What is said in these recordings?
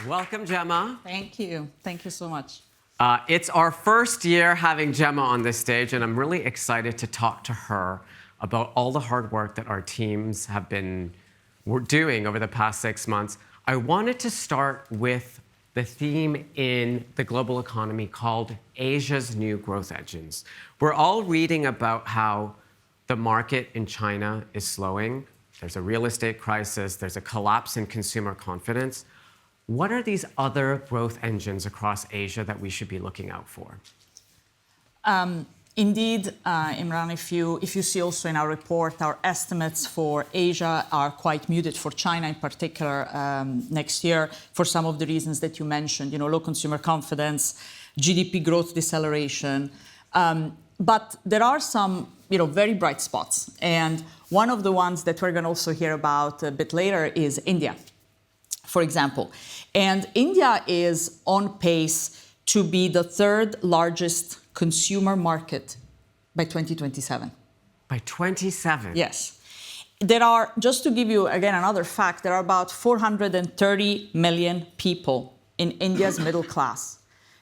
Welcome, Gemma. Thank you. Thank you so much. It's our first year having Gemma on this stage, and I'm really excited to talk to her about all the hard work that our teams have been doing over the past 6 months. I wanted to start with the theme in the global economy called Asia's New Growth Engines. We're all reading about how the market in China is slowing. There's a real estate crisis. There's a collapse in consumer confidence. What are these other growth engines across Asia that we should be looking out for? Indeed, Imran, if you see also in our report, our estimates for Asia are quite muted, for China in particular, next year, for some of the reasons that you mentioned, low consumer confidence, GDP growth deceleration. But there are some, very bright spots. And one of the ones that we're going to also hear about a bit later is India, for example. And India is on pace to be the third largest consumer market by 2027. By 27? Yes. There are, just to give you, again, another fact, there are about 430 million people in India's middle class.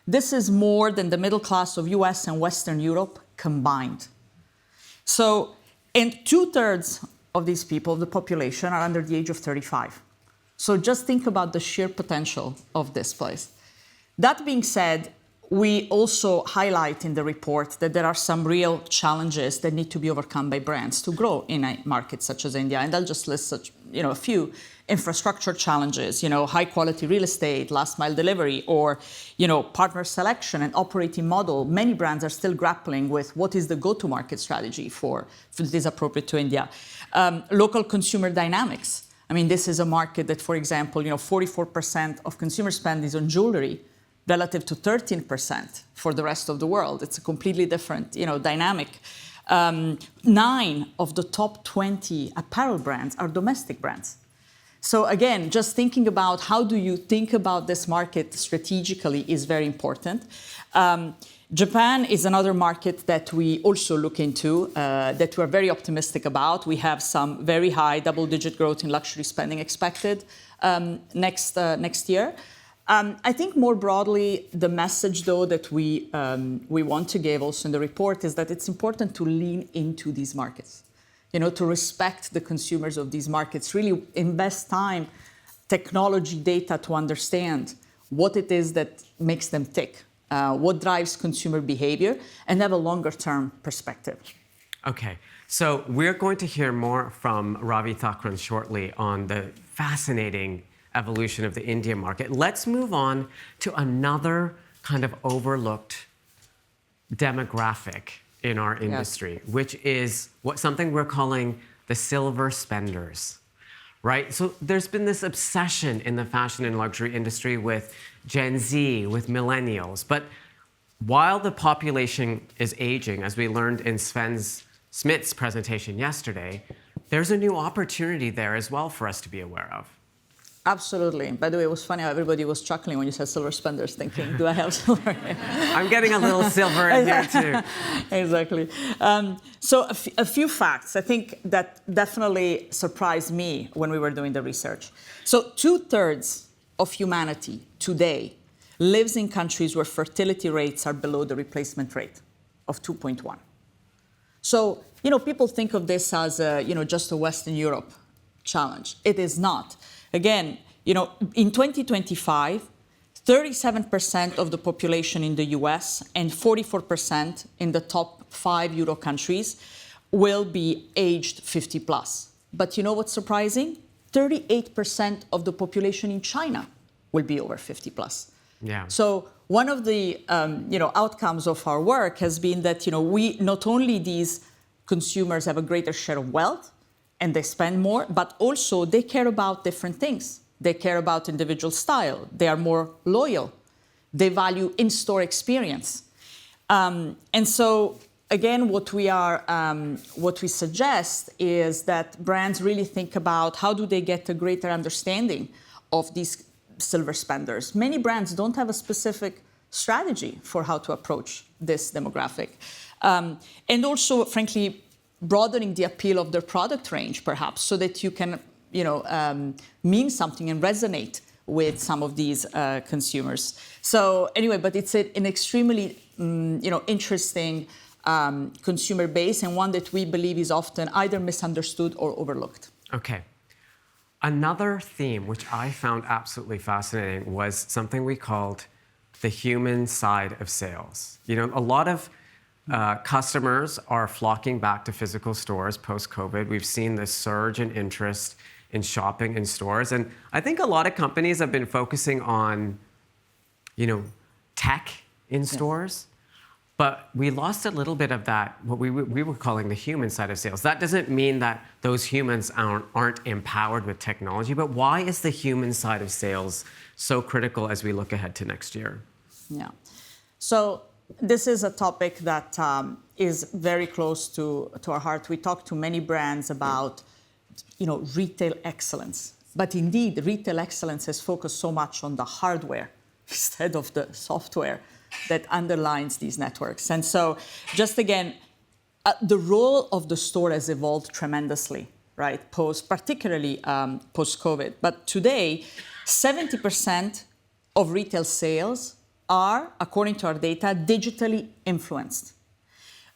This is more than the middle class of US and Western Europe combined. So, and 2/3 of these people, the population, are under the age of 35. So just think about the sheer potential of this place. That being said, we also highlight in the report that there are some real challenges that need to be overcome by brands to grow in a market such as India. And I'll just list such, a few infrastructure challenges, high quality real estate, last mile delivery, or, partner selection and operating model. Many brands are still grappling with what is the go-to-market strategy for this appropriate to India. Local consumer dynamics. I mean, this is a market that, for example, 44% of consumer spend is on jewelry, relative to 13% for the rest of the world. It's a completely different, dynamic. 9 of the top 20 apparel brands are domestic brands. So again, just thinking about how do you think about this market strategically is very important. Japan is another market that we also look into, that we're very optimistic about. We have some very high double-digit growth in luxury spending expected next year. I think more broadly, the message, though, that we want to give also in the report is that it's important to lean into these markets, to respect the consumers of these markets, really invest time, technology, data to understand what it is that makes them tick, what drives consumer behavior, and have a longer-term perspective. Okay, so we're going to hear more from Ravi Thakran shortly on the fascinating evolution of the India market. Let's move on to another kind of overlooked demographic in our industry, yes, which is something we're calling the silver spenders, right? So there's been this obsession in the fashion and luxury industry with Gen Z, with millennials. But while the population is aging, as we learned in Sven Smith's presentation yesterday, there's a new opportunity there as well for us to be aware of. Absolutely. By the way, it was funny how everybody was chuckling when you said silver spenders, thinking, do I have silver? I'm getting a little silver in here, too. Exactly. So a few facts, I think, that definitely surprised me when we were doing the research. So 2/3 of humanity today lives in countries where fertility rates are below the replacement rate of 2.1. So, people think of this as, just a Western Europe challenge. It is not. Again, in 2025, 37% of the population in the US and 44% in the top 5 Euro countries will be aged 50 plus. But what's surprising? 38% of the population in China will be over 50 plus. Yeah. So one of the outcomes of our work has been that we not only these consumers have a greater share of wealth, and they spend more, but also they care about different things. They care about individual style. They are more loyal. They value in-store experience. And so, again, what we suggest is that brands really think about how do they get a greater understanding of these silver spenders. Many brands don't have a specific strategy for how to approach this demographic. And also, frankly, broadening the appeal of their product range, perhaps, so that you can, mean something and resonate with some of these consumers. So anyway, but it's an extremely interesting consumer base, and one that we believe is often either misunderstood or overlooked. Okay. Another theme which I found absolutely fascinating was something we called the human side of sales. You know, a lot of customers are flocking back to physical stores post-COVID. We've seen this surge in interest in shopping in stores. And I think a lot of companies have been focusing on, tech in stores. But we lost a little bit of that, what we were calling the human side of sales. That doesn't mean that those humans aren't empowered with technology, but why is the human side of sales so critical as we look ahead to next year? Yeah. So this is a topic that is very close to our heart. We talk to many brands about, retail excellence. But indeed, retail excellence has focused so much on the hardware instead of the software that underlines these networks. And so just again, the role of the store has evolved tremendously, right? Particularly post-COVID. But today, 70% of retail sales are, according to our data, digitally influenced.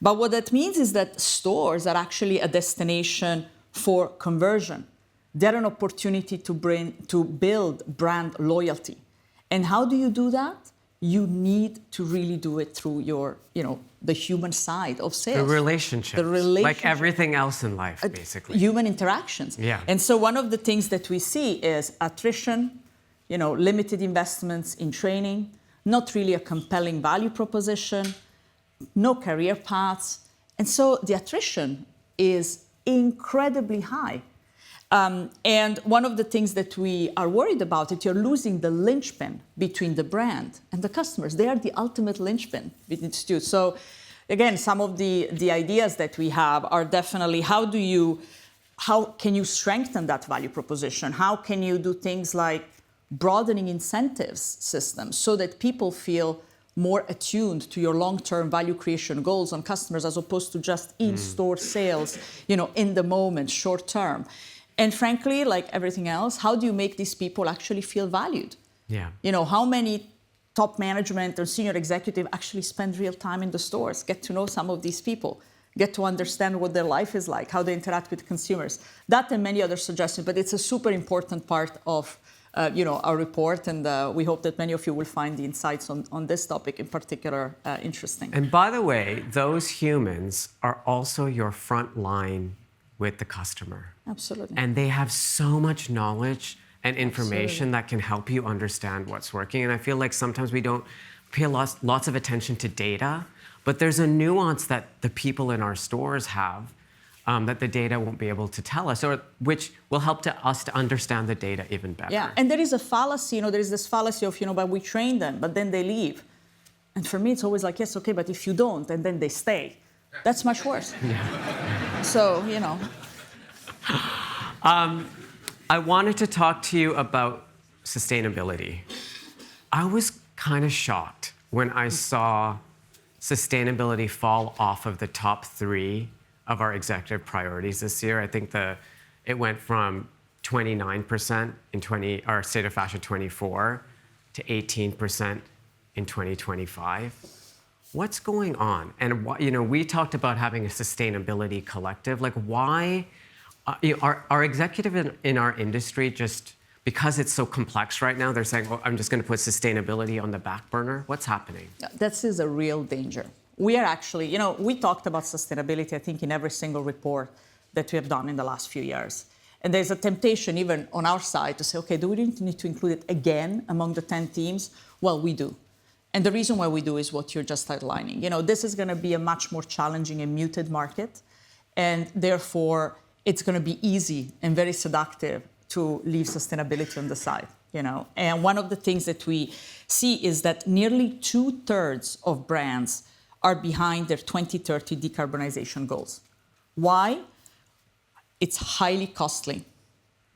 But what that means is that stores are actually a destination for conversion. They're an opportunity to build brand loyalty. And how do you do that? You need to really do it through your, the human side of sales. The relationships. Like everything else in life, basically. Human interactions. Yeah. And so one of the things that we see is attrition, limited investments in training, not really a compelling value proposition, no career paths. And so the attrition is incredibly high. And one of the things that we are worried about is you're losing the linchpin between the brand and the customers. They are the ultimate linchpin between the two. So again, some of the ideas that we have are definitely how can you strengthen that value proposition? How can you do things like broadening incentives systems so that people feel more attuned to your long-term value creation goals on customers as opposed to just in-store sales, in the moment, short term. And frankly, like everything else, how do you make these people actually feel valued? Yeah. How many top management or senior executive actually spend real time in the stores, get to know some of these people, get to understand what their life is like, how they interact with consumers. That and many other suggestions, but it's a super important part of our report, and we hope that many of you will find the insights on this topic in particular interesting. And by the way, those humans are also your front line with the customer. Absolutely. And they have so much knowledge and information that can help you understand what's working. And I feel like sometimes we don't pay lots of attention to data, but there's a nuance that the people in our stores have that the data won't be able to tell us, or which will help us to understand the data even better. Yeah, and there is a fallacy, there is this fallacy of, but we train them, but then they leave. And for me, it's always like, yes, okay, but if you don't, and then they stay, that's much worse. Yeah. So, I wanted to talk to you about sustainability. I was kind of shocked when I saw sustainability fall off of the top 3 of our executive priorities this year. I think it went from 29% in our State of Fashion 24 to 18% in 2025. What's going on? And we talked about having a sustainability collective. Like, why are executives in our industry just because it's so complex right now? They're saying, "Oh, I'm just going to put sustainability on the back burner." What's happening? This is a real danger. We are actually, we talked about sustainability, I think, in every single report that we have done in the last few years. And there's a temptation, even on our side, to say, okay, do we need to include it again among the 10 themes? Well, we do. And the reason why we do is what you're just outlining. This is going to be a much more challenging and muted market. And therefore, it's going to be easy and very seductive to leave sustainability on the side. And one of the things that we see is that nearly 2/3 of brands are behind their 2030 decarbonization goals. Why? It's highly costly.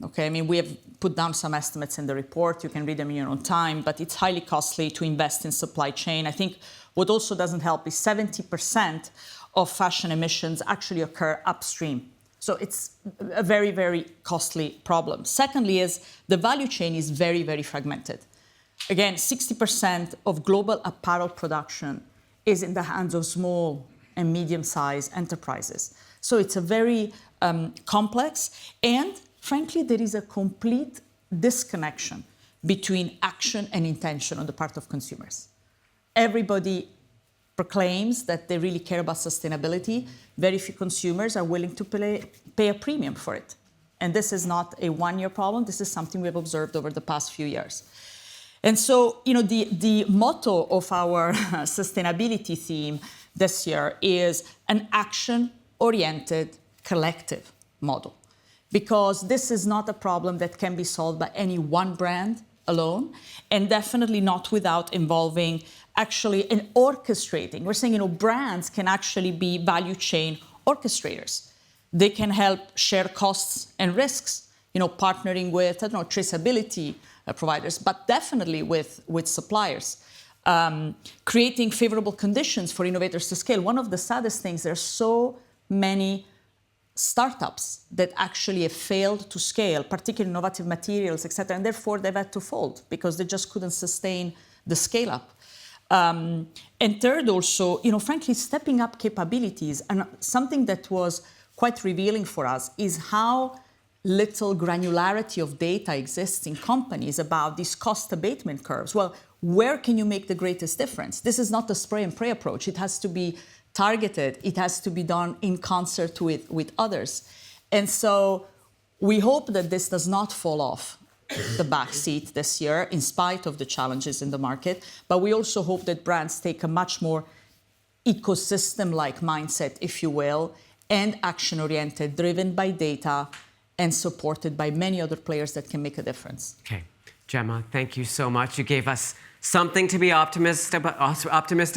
Okay, we have put down some estimates in the report. You can read them in your own time, but it's highly costly to invest in supply chain. I think what also doesn't help is 70% of fashion emissions actually occur upstream. So it's a very, very costly problem. Secondly is the value chain is very, very fragmented. Again, 60% of global apparel production is in the hands of small and medium-sized enterprises. So it's a very complex, and frankly, there is a complete disconnection between action and intention on the part of consumers. Everybody proclaims that they really care about sustainability. Very few consumers are willing to pay a premium for it. And this is not a one-year problem. This is something we've observed over the past few years. And so, the motto of our sustainability theme this year is an action-oriented collective model, because this is not a problem that can be solved by any one brand alone, and definitely not without involving actually and orchestrating. We're saying, brands can actually be value chain orchestrators. They can help share costs and risks, partnering with, traceability providers, but definitely with suppliers. Creating favorable conditions for innovators to scale. One of the saddest things, there are so many startups that actually have failed to scale, particularly innovative materials, et cetera, and therefore they've had to fold because they just couldn't sustain the scale up. And third, also, frankly, stepping up capabilities. And something that was quite revealing for us is how little granularity of data exists in companies about these cost abatement curves. Well, where can you make the greatest difference? This is not a spray and pray approach. It has to be targeted. It has to be done in concert with others. And so we hope that this does not fall off the back seat this year, in spite of the challenges in the market. But we also hope that brands take a much more ecosystem-like mindset, if you will, and action-oriented, driven by data, and supported by many other players that can make a difference. Okay. Gemma, thank you so much. You gave us something to be optimistic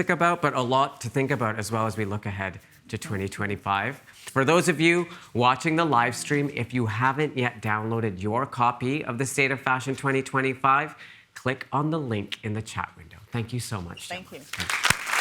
about, but a lot to think about as well as we look ahead to 2025. For those of you watching the live stream, if you haven't yet downloaded your copy of the State of Fashion 2025, click on the link in the chat window. Thank you so much, Gemma. Thank you.